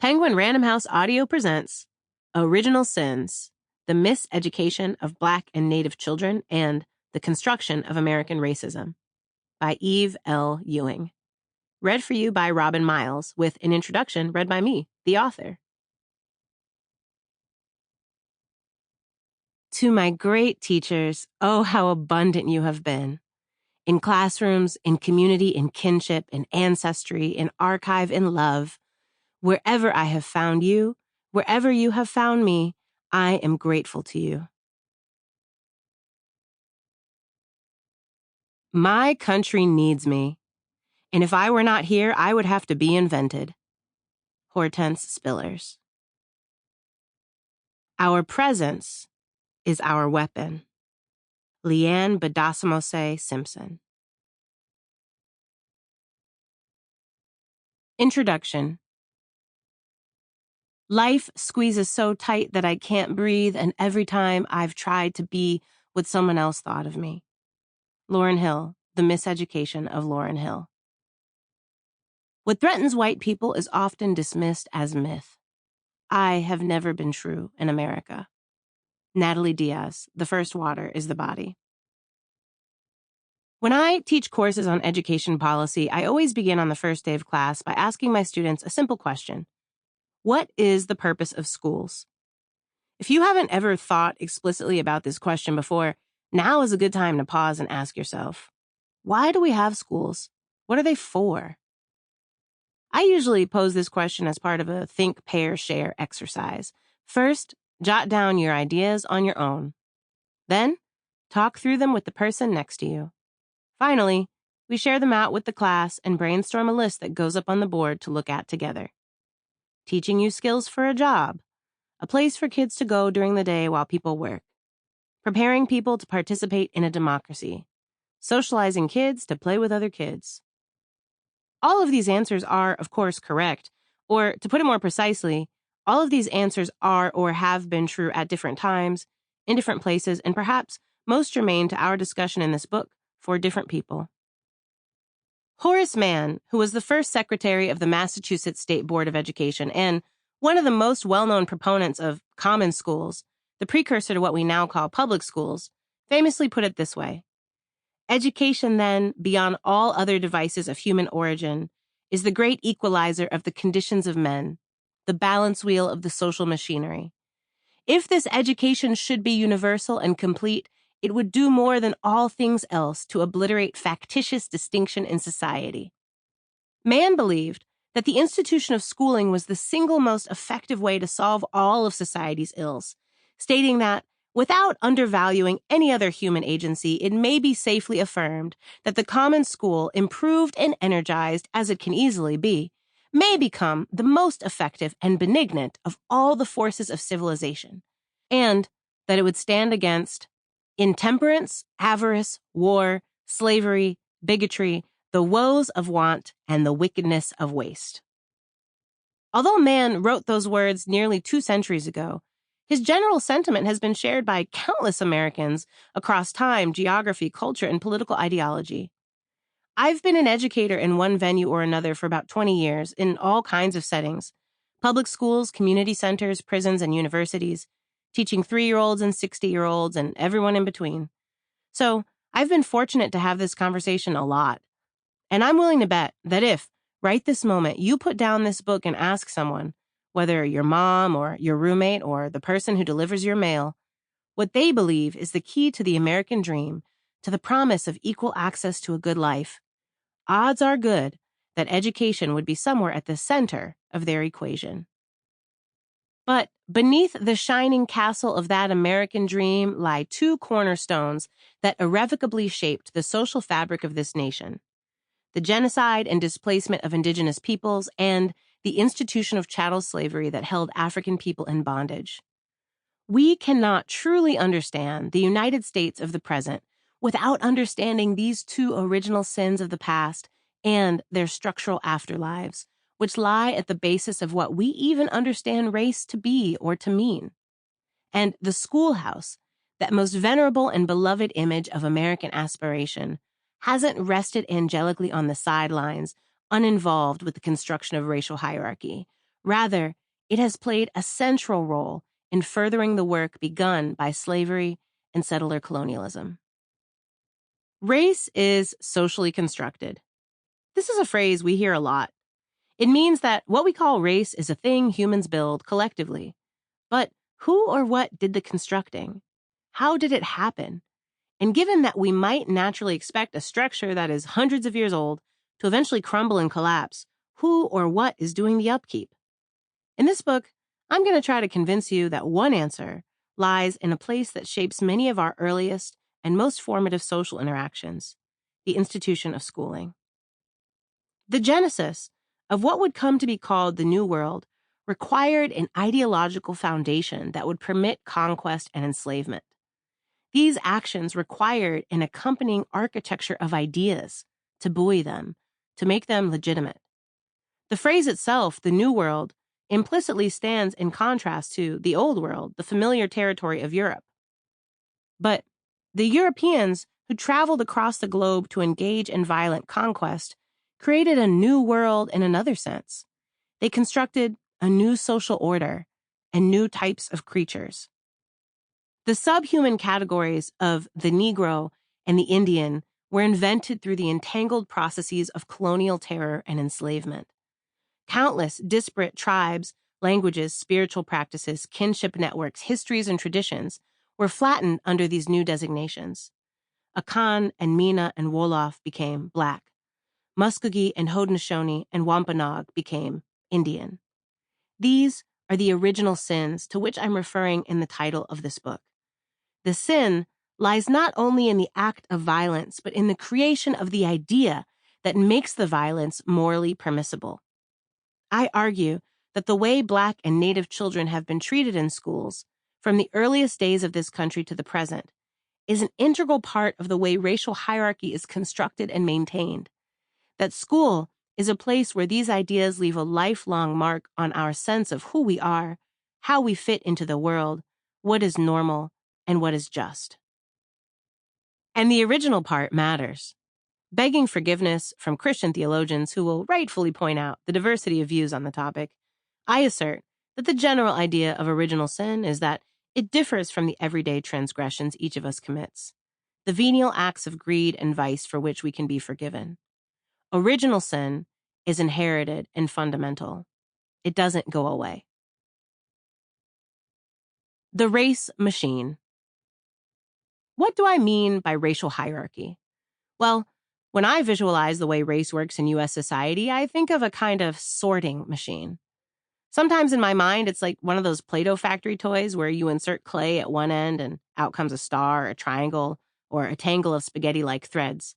Penguin Random House Audio presents Original Sins, the Miseducation of Black and Native Children and the Construction of American Racism by Eve L. Ewing. Read for you by Robin Miles, with an introduction read by me, the author. To my great teachers, oh, how abundant you have been. In classrooms, in community, in kinship, in ancestry, in archive, in love. Wherever I have found you, wherever you have found me, I am grateful to you. My country needs me, and if I were not here, I would have to be invented. Hortense Spillers. Our presence is our weapon. Leanne Badassamose Simpson. Introduction. Life squeezes so tight that I can't breathe, and every time I've tried to be what someone else thought of me. Lauryn Hill, The Miseducation of Lauryn Hill. What threatens white people is often dismissed as myth. I have never been true in America. Natalie Diaz, The First Water is the Body. When I teach courses on education policy, I always begin on the first day of class by asking my students a simple question. What is the purpose of schools? If you haven't ever thought explicitly about this question before, now is a good time to pause and ask yourself, why do we have schools? What are they for? I usually pose this question as part of a think, pair, share exercise. First, jot down your ideas on your own. Then, talk through them with the person next to you. Finally, we share them out with the class and brainstorm a list that goes up on the board to look at together. Teaching you skills for a job, a place for kids to go during the day while people work, preparing people to participate in a democracy, socializing kids to play with other kids. All of these answers are, of course, correct, or to put it more precisely, all of these answers are or have been true at different times, in different places, and perhaps most germane to our discussion in this book, for different people. Horace Mann, who was the first secretary of the Massachusetts State Board of Education and one of the most well-known proponents of common schools, the precursor to what we now call public schools, famously put it this way. Education, then, beyond all other devices of human origin, is the great equalizer of the conditions of men, the balance wheel of the social machinery. If this education should be universal and complete, it would do more than all things else to obliterate factitious distinction in society. Mann believed that the institution of schooling was the single most effective way to solve all of society's ills, stating that, without undervaluing any other human agency, it may be safely affirmed that the common school, improved and energized as it can easily be, may become the most effective and benignant of all the forces of civilization, and that it would stand against intemperance, avarice, war, slavery, bigotry, the woes of want, and the wickedness of waste. Although Mann wrote those words nearly 2 centuries ago, his general sentiment has been shared by countless Americans across time, geography, culture, and political ideology. I've been an educator in one venue or another for about 20 years in all kinds of settings: public schools, community centers, prisons, and universities, teaching 3-year-olds and 60-year-olds and everyone in between. So I've been fortunate to have this conversation a lot. And I'm willing to bet that if, right this moment, you put down this book and ask someone, whether your mom or your roommate or the person who delivers your mail, what they believe is the key to the American dream, to the promise of equal access to a good life, odds are good that education would be somewhere at the center of their equation. But beneath the shining castle of that American dream lie 2 cornerstones that irrevocably shaped the social fabric of this nation: the genocide and displacement of indigenous peoples and the institution of chattel slavery that held African people in bondage. We cannot truly understand the United States of the present without understanding these 2 original sins of the past and their structural afterlives, which lie at the basis of what we even understand race to be or to mean. And the schoolhouse, that most venerable and beloved image of American aspiration, hasn't rested angelically on the sidelines, uninvolved with the construction of racial hierarchy. Rather, it has played a central role in furthering the work begun by slavery and settler colonialism. Race is socially constructed. This is a phrase we hear a lot. It means that what we call race is a thing humans build collectively. But who or what did the constructing? How did it happen? And given that we might naturally expect a structure that is hundreds of years old to eventually crumble and collapse, who or what is doing the upkeep? In this book, I'm going to try to convince you that one answer lies in a place that shapes many of our earliest and most formative social interactions, the institution of schooling. The genesis of what would come to be called the New World required an ideological foundation that would permit conquest and enslavement. These actions required an accompanying architecture of ideas to buoy them, to make them legitimate. The phrase itself, the New World, implicitly stands in contrast to the Old World, the familiar territory of Europe. But the Europeans who traveled across the globe to engage in violent conquest created a new world in another sense. They constructed a new social order and new types of creatures. The subhuman categories of the Negro and the Indian were invented through the entangled processes of colonial terror and enslavement. Countless disparate tribes, languages, spiritual practices, kinship networks, histories, and traditions were flattened under these new designations. Akan and Mina and Wolof became Black. Muskogee and Haudenosaunee and Wampanoag became Indian. These are the original sins to which I'm referring in the title of this book. The sin lies not only in the act of violence, but in the creation of the idea that makes the violence morally permissible. I argue that the way Black and Native children have been treated in schools, from the earliest days of this country to the present, is an integral part of the way racial hierarchy is constructed and maintained. That school is a place where these ideas leave a lifelong mark on our sense of who we are, how we fit into the world, what is normal, and what is just. And the original part matters. Begging forgiveness from Christian theologians who will rightfully point out the diversity of views on the topic, I assert that the general idea of original sin is that it differs from the everyday transgressions each of us commits, the venial acts of greed and vice for which we can be forgiven. Original sin is inherited and fundamental. It doesn't go away. The race machine. What do I mean by racial hierarchy? Well, when I visualize the way race works in U.S. society, I think of a kind of sorting machine. Sometimes in my mind, it's like one of those Play-Doh factory toys where you insert clay at one end and out comes a star, a triangle, or a tangle of spaghetti-like threads.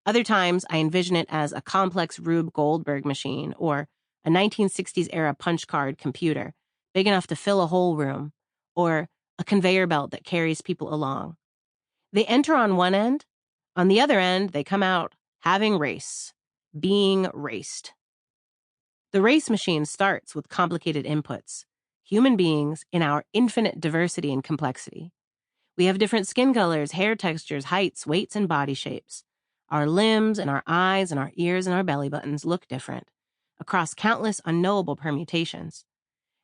Other times, I envision it as a complex Rube Goldberg machine or a 1960s-era punch card computer, big enough to fill a whole room, or a conveyor belt that carries people along. They enter on one end. On the other end, they come out having race, being raced. The race machine starts with complicated inputs, human beings in our infinite diversity and complexity. We have different skin colors, hair textures, heights, weights, and body shapes. Our limbs and our eyes and our ears and our belly buttons look different across countless unknowable permutations.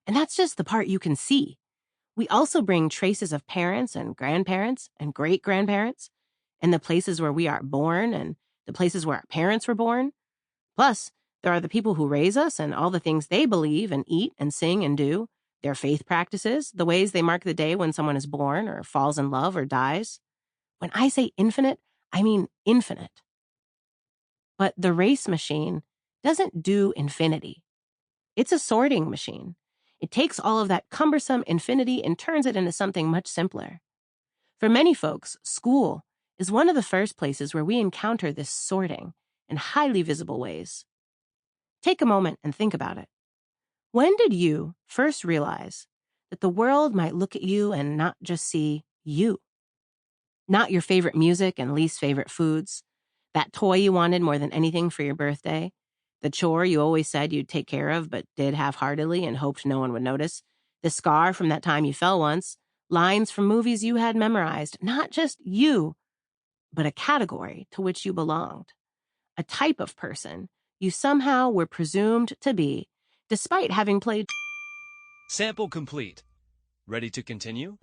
And that's just the part you can see. We also bring traces of parents and grandparents and great-grandparents and the places where we are born and the places where our parents were born. Plus, there are the people who raise us and all the things they believe and eat and sing and do, their faith practices, the ways they mark the day when someone is born or falls in love or dies. When I say infinite, I mean infinite. But the race machine doesn't do infinity. It's a sorting machine. It takes all of that cumbersome infinity and turns it into something much simpler. For many folks, school is one of the first places where we encounter this sorting in highly visible ways. Take a moment and think about it. When did you first realize that the world might look at you and not just see you? Not your favorite music and least favorite foods, that toy you wanted more than anything for your birthday, the chore you always said you'd take care of but did half-heartedly and hoped no one would notice, the scar from that time you fell once, lines from movies you had memorized, not just you, but a category to which you belonged, a type of person you somehow were presumed to be despite having played. Sample complete. Ready to continue?